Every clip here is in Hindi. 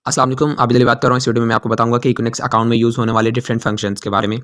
अस्सलाम वालेकुम, आबिद अली बात कर रहा हूँ। इस वीडियो में मैं आपको बताऊंगा कि इक्विनेक्स अकाउंट में यूज़ होने वाले डिफरेंट फंक्शंस के बारे में।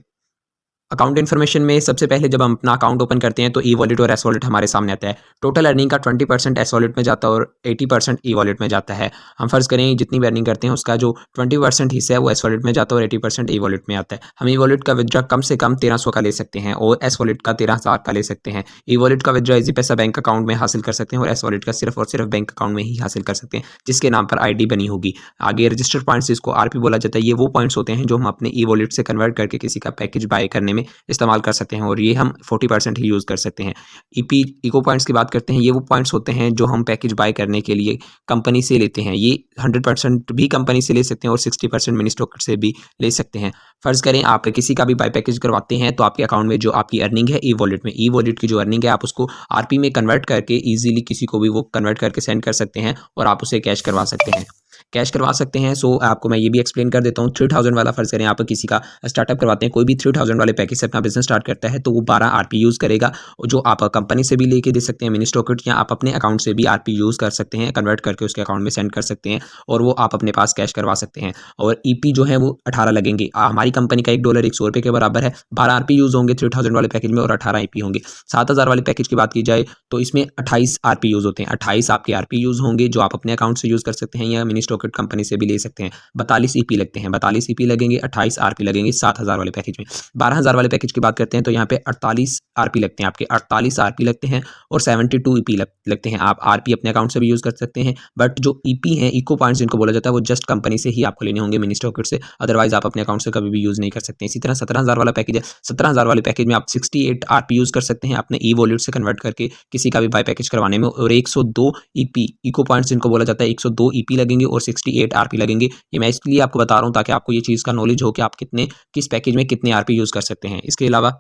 अकाउंट इन्फॉर्मेशन में सबसे पहले जब हम अपना अकाउंट ओपन करते हैं तो ई वॉलेट और एस वॉलेट हमारे सामने आता है। टोटल अर्निंग का 20% एस वॉलेट में जाता है और 80% ई वॉलेट में जाता है। हम फर्ज करें जितनी भी अर्निंग करते हैं उसका जो 20% हिस्सा है वो एस वॉलेट में जाता है और 80% ई वॉलेट में आता है। हम ई वॉलेट का विथड्रॉ कम से कम 1300 का ले सकते हैं और एस वॉलेट का 13,000 का ले सकते हैं। ई वॉलेट का विथड्रॉ इजी पैसा बैंक अकाउंट में हासिल कर सकते हैं और एस वॉलेट का सिर्फ और सिर्फ बैंक अकाउंट में ही हासिल कर सकते हैं जिसके नाम पर ID बनी होगी। आगे रजिस्टर्ड पॉइंट्स जिसको RP बोला जाता है, ये वो पॉइंट्स होते हैं जो हम अपने ई वॉलेट से कन्वर्ट करके किसी का पैकेज बाय करने में इस्तेमाल कर सकते हैं और ये हम 40% ही यूज़ कर सकते हैं। ईपी इको पॉइंट्स की बात करते हैं, ये वो पॉइंट्स होते हैं जो हम पैकेज बाय करने के लिए कंपनी से लेते हैं। ये 100% भी कंपनी से ले सकते हैं और 60% मिनी स्टॉक से भी ले सकते हैं। फ़र्ज़ करें आप किसी का भी बाय पैकेज करवाते हैं तो आपके अकाउंट में जो आपकी अर्निंग है ई वॉलेट की जो अर्निंग है आप उसको RP में कन्वर्ट करके ईजिली किसी को भी वो कन्वर्ट करके सेंड कर सकते हैं और आप उसे कैश करवा सकते हैं। कैश करवा सकते हैं। सो आपको मैं ये भी एक्सप्लेन कर देता हूँ। 3000 वाला फ़र्ज़ करें आप किसी का स्टार्टअप करवाते हैं, कोई भी 3000 वाले पैकेज से अपना बिजनेस स्टार्ट करता है तो वो 12 RP यूज़ करेगा, जो आप कंपनी से भी लेके दे सकते हैं मिनी स्टॉकेट, या आप अपने अकाउंट से भी RP यूज़ कर सकते हैं, कन्वर्ट करके उसके अकाउंट में सेंड कर सकते हैं और वो आप अपने पास कैश करवा सकते हैं। और EP जो है वो 18 लगेंगे। हमारी कंपनी का $1 100 के बराबर है। 12 RP यूज़ होंगे 3000 वाले पैकेज में और 18 EP होंगे। 7000 वाले पैकेज की बात की जाए तो इसमें 28 RP यूज़ होते हैं। 28 आपके RP यूज़ होंगे जो आप अपने अकाउंट से यूज़ कर सकते हैं या मिनी स्टॉकेट कंपनी से भी ले सकते हैं। 42 EP लगते हैं। 42 EP लगेंगे, 28 RP लगेंगे 7000 वाले पैकेज में। 12000 वाले पैकेज की बात करते हैं तो यहाँ पे 48 RP लगते हैं आपके, 48 RP लगते हैं और 72 EP लगते हैं। आप RP अपने अकाउंट से भी यूज़ कर सकते हैं, बट जो EP हैं, इको पॉइंट्स जिनको बोला जाता है, वो जस्ट कंपनी से ही आपको लेने होंगे मिनी स्टॉकेट से, अदरवाइज आप अपने अकाउंट से कभी भी यूज़ नहीं कर सकते। इसी तरह 17000 वाला पैकेज है। 17000 वाले पैकेज में आप 68 RP यूज़ कर सकते हैं अपने ई वॉलेट से कन्वर्ट करके किसी का भी बाय पैकेज करवाने में, और 102 EP इको पॉइंट्स जिनको बोला जाता है, 102 EP लगेंगे और 68 RP लगेंगे। ये मैं इसलिए आपको बता रहा हूँ ताकि आपको ये चीज़ का नॉलेज हो कि आप किस पैकेज में कितने RP यूज़ कर सकते हैं। इसके अलावा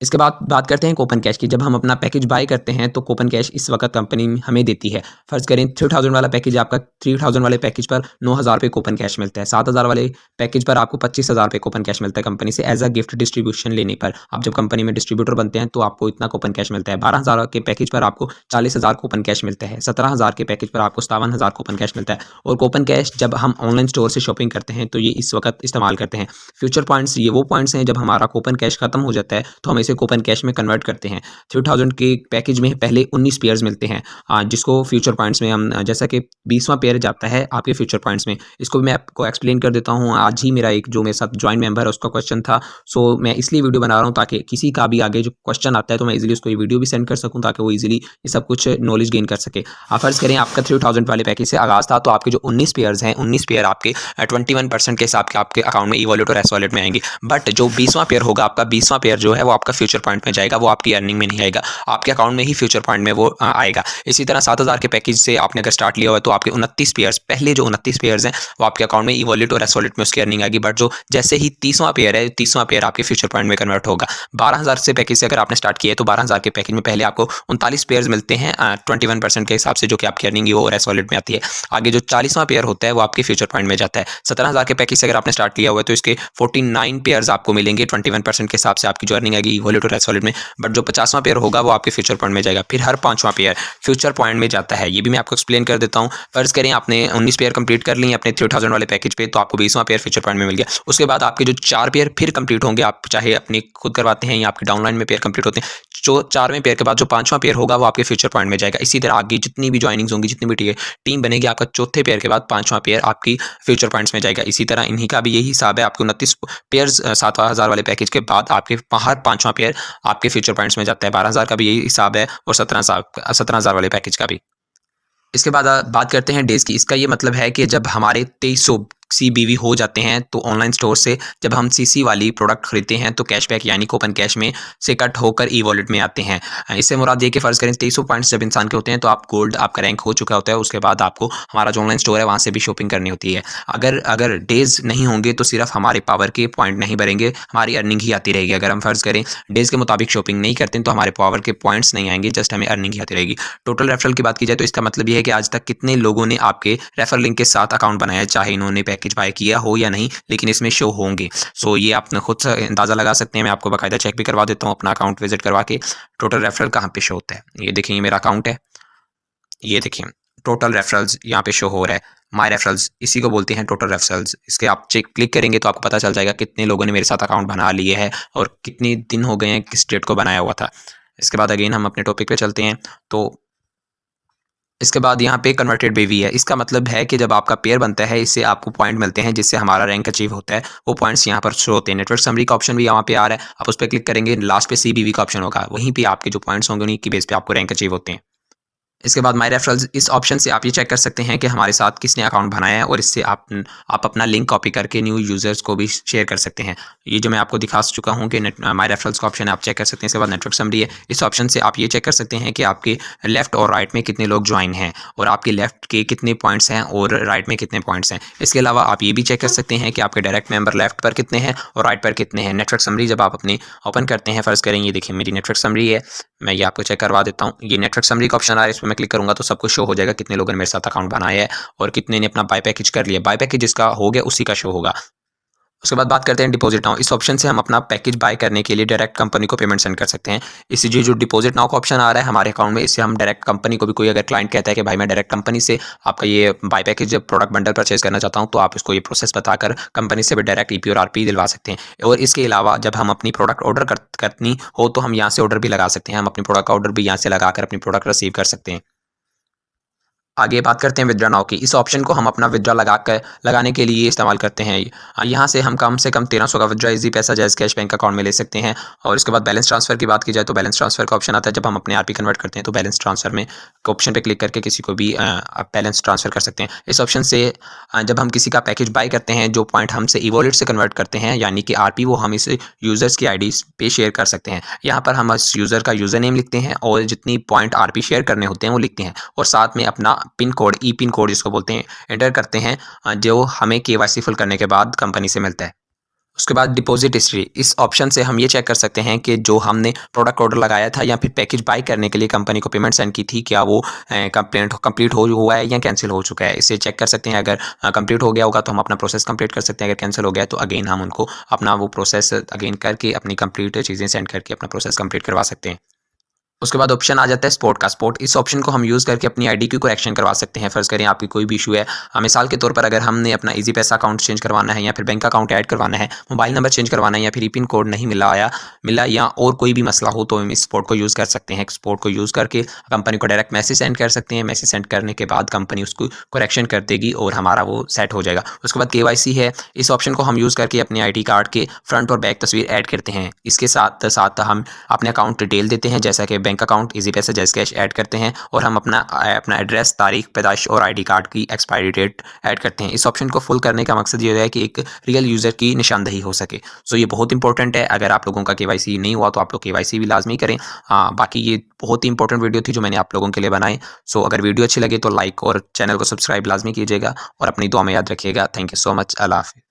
इसके बाद बात करते हैं कूपन कैश की। जब हम अपना पैकेज बाय करते हैं तो कूपन कैश इस वक्त कंपनी हमें देती है। फ़र्ज़ करें 3000 वाला पैकेज आपका, 3000 वाले पैकेज पर 9000 रुपये कूपन कैश मिलता है। 7000 वाले पैकेज पर आपको 25000 रुपये कूपन कैश मिलता है कंपनी से एज अ गिफ्ट डिस्ट्रीब्यूशन लेने पर। आप जब कंपनी में डिस्ट्रीब्यूटर बनते हैं तो आपको इतना कूपन कैश मिलता है। 12000 के पैकेज पर आपको 40000 कूपन कैश मिलता है। 17000 के पैकेज पर आपको 57000 कूपन कैश मिलता है। और कूपन कैश जब हम ऑनलाइन स्टोर से शॉपिंग करते हैं तो ये इस वक्त इस्तेमाल करते हैं। फ्यूचर पॉइंट्स ये वो पॉइंट्स हैं जब हमारा कूपन कैश खत्म हो जाता है तो हम इसे कूपन कैश में कन्वर्ट करते हैं। 3000 के पैकेज में पहले 19 पेयर्स मिलते हैं, जिसको फ्यूचर पॉइंट्स में हम जैसा कि 20वां पेयर जाता है आपके फ्यूचर पॉइंट्स में। इसको भी मैं आपको एक्सप्लेन कर देता हूँ। आज ही मेरा एक जो मेरे साथ जॉइन मेंबर है उसका क्वेश्चन था, सो मैं इसलिए वीडियो बना रहा हूँ ताकि किसी का भी आगे जो क्वेश्चन आता है तो मैं इजीली उसको ये वीडियो भी सेंड कर सकूँ ताकि वो इजीली ये सब कुछ नॉलेज गेन कर सके। आप फर्ज करें आपका 3000 वाले पैकेज से आगाज़ था तो आपके जो 19 पेयर्स हैं, 19 पेयर आपके 21% के हिसाब के आपके अकाउंट में ई वॉलेट और एस वॉलेट में आएंगे। बट जो 20वां पेयर होगा, आपका 20वां पेयर जो है वो आपका फ्यूचर पॉइंट में जाएगा, वो आपकी अर्निंग में नहीं आएगा, आपके अकाउंट में ही फ्यूचर पॉइंट में वो आएगा। इसी तरह 7000 के पैकेज से आपने अगर स्टार्ट लिया हुआ है तो आपके 29 पेयर्स, पहले जो 29 पेयर्स हैं वो आपके अकाउंट में ई वॉलेट और एस वॉलेट में उसकी अर्निंग आएगी। बट जो जैसे ही 30वां पेयर है, 30वां पेयर आपके फ्यूचर पॉइंट में कन्वर्ट होगा। 12000 से पैकेज से अगर आपने स्टार्ट किया है तो 12000 के पैकेज में पहले आपको 39 पेयर्स मिलते हैं 21% के हिसाब से, जो कि आपकी अर्निंग और एस वॉलेट में आती है। आगे जो 40वां पेयर होता है वो आपके फ्यूचर पॉइंट में जाता है। 17000 के पैकेज से अगर आपने स्टार्ट किया हुआ है तो इसके 49 पेयर्स आपको मिलेंगे 21% के हिसाब से, आपकी जो अर्निंग आएगी ई वॉलेट और एस वॉलेट में। बट जो 50वां पेयर होगा वो आपके फ्यूचर पॉइंट में जाएगा। फिर हर 5वां पेयर फ्यूचर पॉइंट में जाता है। ये भी मैं आपको एक्सप्लेन कर देता हूँ। फर्ज करें आपने 19 पेयर कंप्लीट कर ली अपने 3000 वाले पैकेज पे, तो आपको 20वां पेयर फ्यूचर पॉइंट में मिल गया। उसके बाद आपके जो 4 पेयर फिर कंप्लीट होंगे, आप चाहे अपनी खुद करवाते हैं या आपके डाउनलाइन में पेयर कंप्लीट होते हैं, जो 4वें पेयर के बाद जो 5वां पेयर होगा वो आपके फ्यूचर पॉइंट में जाएगा। इसी तरह आगे जितनी भी ज्वाइनिंग्स होंगी, जितनी भी टीम बनेगी, आपका 4थे पेयर के बाद 5वां पेयर आपकी फ्यूचर पॉइंट्स में जाएगा। इसी तरह इन्हीं का भी यही हिसाब है। आपके 29 पेयर्स 7000 वाले पैकेज के बाद आपके हर 5वां पेयर आपके फ्यूचर पॉइंट्स में जाता है। 12000 का भी यही हिसाब है और 17000 वाले पैकेज का भी। इसके बाद बात करते हैं डेज़ की। इसका ये मतलब है कि जब हमारे 2300 CBV हो जाते हैं तो ऑनलाइन स्टोर से जब हम CC वाली प्रोडक्ट खरीदते हैं तो कैशबैक यानी कूपन कैश में से कट होकर ई वॉलेट में आते हैं। इससे मुराद ये कि फ़र्ज़ करें 2300 पॉइंट्स जब इंसान के होते हैं तो आप गोल्ड, आपका रैंक हो चुका होता है, उसके बाद आपको हमारा जो ऑनलाइन स्टोर है वहाँ से भी शॉपिंग करनी होती है। अगर डेज़ नहीं होंगे तो सिर्फ हमारे पावर के पॉइंट नहीं भरेंगे, हमारी अर्निंग ही आती रहेगी। अगर हम फ़र्ज़ करें डेज़ के मुताबिक शॉपिंग नहीं करते तो हमारे पावर के पॉइंट्स नहीं आएंगे, जस्ट हमें अर्निंग ही आती रहेगी। टोटल रेफरल की बात की जाए तो इसका मतलब ये है कि आज तक कितने लोगों ने आपके रेफरल लिंक के साथ अकाउंट बनाया, चाहे इन्होंने पैकेज बाय किया हो या नहीं, लेकिन इसमें शो होंगे। सो ये आप खुद से अंदाज़ा लगा सकते हैं। मैं आपको बाकायदा चेक भी करवा देता हूँ अपना अकाउंट विजिट करवा के, टोटल रेफरल कहाँ पे शो होता है। ये देखिए, ये मेरा अकाउंट है, ये देखिए टोटल रेफरल्स यहाँ पे शो हो रहा है, माय रेफरल्स, इसी को बोलते हैं टोटल रेफरल्स। इसके आप चेक क्लिक करेंगे तो आपको पता चल जाएगा कितने लोगों ने मेरे साथ अकाउंट बना लिए है और कितने दिन हो गए हैं, किस डेट को बनाया हुआ था। इसके बाद अगेन हम अपने टॉपिक पे चलते हैं। तो इसके बाद यहाँ पे कन्वर्टेड बेवी है। इसका मतलब है कि जब आपका पेयर बनता है, इससे आपको पॉइंट मिलते हैं जिससे हमारा रैंक अचीव होता है। वो पॉइंट्स यहाँ पर शो होते हैं। नेटवर्क समरी का ऑप्शन भी यहाँ पे आ रहा है, आप उस पर क्लिक करेंगे, लास्ट पे CBV का ऑप्शन होगा, वहीं पे आपके जो पॉइंट्स होंगे उन्हीं की बेस पे आपको रैंक अचीव होते हैं। इसके बाद माय रेफरल्स, इस ऑप्शन से आप ये चेक कर सकते हैं कि हमारे साथ किसने अकाउंट बनाया है और इससे आप अपना लिंक कॉपी करके न्यू यूज़र्स को भी शेयर कर सकते हैं। ये जो मैं आपको दिखा चुका हूँ कि माय रेफरल्स का ऑप्शन आप चेक कर सकते हैं। इसके बाद नेटवर्क समरी है। इस ऑप्शन से आप ये चेक कर सकते हैं कि आपके लेफ्ट और राइट में कितने लोग ज्वाइन हैं और आपके लेफ्ट के कितने पॉइंट्स हैं और राइट में कितने पॉइंट्स हैं। इसके अलावा आप ये भी चेक कर सकते हैं कि आपके डायरेक्ट मेंबर लेफ्ट पर कितने हैं और राइट पर कितने हैं। नेटवर्क समरी जब आप अपनी ओपन करते हैं, फ़र्ज़ करें ये देखिए मेरी नेटवर्क समरी है, मैं ये आपको चेक करवा देता हूँ। ये नेटवर्क समरी का ऑप्शन आ रहा है, इस पर मैं क्लिक करूँगा तो सब कुछ शो हो जाएगा कितने लोगों ने मेरे साथ अकाउंट बनाया है और कितने ने अपना बाय पैकेज कर लिया। बाय पैकेज जिसका हो गया उसी का शो होगा। उसके बाद बात करते हैं डिपॉजिट नाउ। इस ऑप्शन से हम अपना पैकेज बाय करने के लिए डायरेक्ट कंपनी को पेमेंट सेंड कर सकते हैं। इसी जो डिपॉजिट नाउ का ऑप्शन आ रहा है हमारे अकाउंट में, इससे हम डायरेक्ट कंपनी को भी, कोई अगर क्लाइंट कहता है कि भाई मैं डायरेक्ट कंपनी से आपका ये buy package product bundle purchase करना चाहता हूँ, तो आप इसको ये प्रोसेस बताकर कंपनी से भी डायरेक्ट EP और RP दिलवा सकते हैं। और इसके अलावा जब हम अपनी प्रोडक्ट ऑर्डर करनी हो तो हम यहाँ से ऑर्डर भी लगा सकते हैं। हम अपनी प्रोडक्ट का ऑर्डर भी यहाँ से लगाकर अपनी प्रोडक्ट रिसीव कर सकते हैं। आगे बात करते हैं विथड्रॉ नाउ की। इस ऑप्शन को हम अपना विथड्रॉ लगाने के लिए इस्तेमाल करते हैं। यहाँ से हम कम से कम 1300 का विथड्रॉ इजी पैसा जैज़ कैश बैंक अकाउंट में ले सकते हैं। और इसके बाद बैलेंस ट्रांसफ़र की बात की जाए तो बैलेंस ट्रांसफ़र का ऑप्शन आता है। जब हम अपने RP कन्वर्ट करते हैं तो बैलेंस ट्रांसफ़र में ऑप्शन पे क्लिक करके किसी को भी बैलेंस ट्रांसफ़र कर सकते हैं। इस ऑप्शन से जब हम किसी का पैकेज बाय करते हैं, जो पॉइंट हमसे ई-वॉलेट से कन्वर्ट करते हैं यानी कि RP, वो हम इस यूज़र्स की ID पे शेयर कर सकते हैं। यहाँ पर हम इस यूज़र का यूज़र नेम लिखते हैं और जितनी पॉइंट RP शेयर करने होते हैं वो लिखते हैं और साथ में अपना पिन कोड, ई पिन कोड जिसको बोलते हैं, एंटर करते हैं, जो हमें KYC फुल करने के बाद कंपनी से मिलता है। उसके बाद डिपॉजिट हिस्ट्री, इस ऑप्शन से हम ये चेक कर सकते हैं कि जो हमने प्रोडक्ट ऑर्डर लगाया था या फिर पैकेज बाय करने के लिए कंपनी को पेमेंट सेंड की थी, क्या वो कंप्लीट हो हुआ है या कैंसिल हो चुका है। इसे चेक कर सकते हैं। अगर कंप्लीट हो गया होगा तो हम अपना प्रोसेस कंप्लीट कर सकते हैं। अगर कैंसिल हो गया तो अगेन हम उनको अपना वो प्रोसेस अगेन करके अपनी कंप्लीट चीज़ें सेंड करके अपना प्रोसेस कंप्लीट करवा सकते हैं। उसके बाद ऑप्शन आ जाता है स्पॉट का। स्पॉट, इस ऑप्शन को हम यूज़ करके अपनी ID की करेक्शन करवा सकते हैं। फ़र्ज़ करें आपकी कोई भी इशू है, मिसाल के तौर पर अगर हमने अपना ईजी पैसा अकाउंट चेंज करवाना है या फिर बैंक अकाउंट ऐड करवाना है, मोबाइल नंबर चेंज करवाना है या फिर ई पिन कोड नहीं मिला या और कोई भी मसला हो तो हम इस स्पॉट को यूज़ कर सकते हैं। स्पॉट को यूज़ करके कंपनी को डायरेक्ट मैसेज सेंड कर सकते हैं। मैसेज सेंड करने के बाद कंपनी उसको करेक्शन कर देगी और हमारा वो सेट हो जाएगा। उसके बाद KYC है। इस ऑप्शन को हम यूज़ करके अपने ID कार्ड के फ्रंट और बैक तस्वीर ऐड करते हैं। इसके साथ साथ हम अपने अकाउंट डिटेल देते हैं, जैसा कि बैंक अकाउंट, ईजी पैसा, जैज़ कैश ऐड करते हैं और हम अपना एड्रेस, तारीख पैदाइश और ID कार्ड की एक्सपायरी डेट ऐड करते हैं। इस ऑप्शन को फुल करने का मकसद ये है कि एक रियल यूज़र की निशानदही हो सके। सो ये बहुत इंपॉर्टेंट है। अगर आप लोगों का KYC नहीं हुआ तो आप लोग KYC भी लाजमी करें। बाकी ये बहुत ही इंपॉर्टेंट वीडियो थी जो मैंने आप लोगों के लिए बनाई। सो अगर वीडियो अच्छी लगे तो लाइक और चैनल को सब्सक्राइब लाजमी कीजिएगा और अपनी दुआ में याद रखिएगा। Thank you so much. अल्लाह हाफ़िज़।